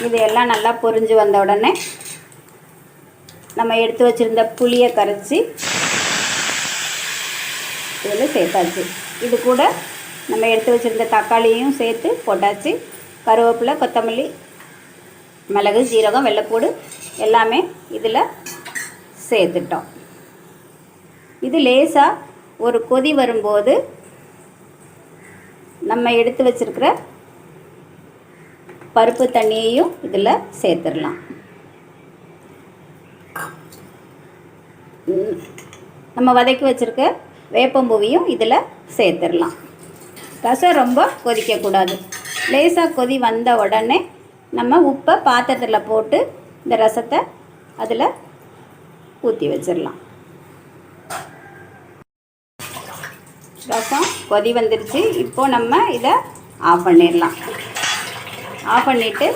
இது எல்லாம் நல்லா பொரிஞ்சு வந்த உடனே நம்ம எடுத்து வச்சுருந்த புளியை கரைச்சி இதில் சேர்த்தாச்சு. இது கூட நம்ம எடுத்து வச்சுருந்த தக்காளியும் சேர்த்து போட்டாச்சு. கருவேப்பிலை, கொத்தமல்லி, மிளகு, ஜீரகம், வெள்ளைப்பூடு எல்லாமே இதில் சேர்த்துட்டோம். இது லேசாக ஒரு கொதி வரும்போது நம்ம எடுத்து வச்சுருக்கிற பருப்பு தண்ணியையும் இதில் சேர்த்துடலாம். நம்ம வதக்கி வச்சுருக்க வேப்பம்பூவையும் இதில் சேர்த்துடலாம். ரசம் ரொம்ப கொதிக்கக்கூடாது. லேசாக கொதி வந்த உடனே நம்ம உப்பை பாத்திரத்தில் போட்டு இந்த ரசத்தை அதில் ஊற்றி வச்சிடலாம். ரசம் கொதி வந்துருச்சு. இப்போது நம்ம இதை ஆஃப் பண்ணிடலாம். ஆஃப் பண்ணிவிட்டு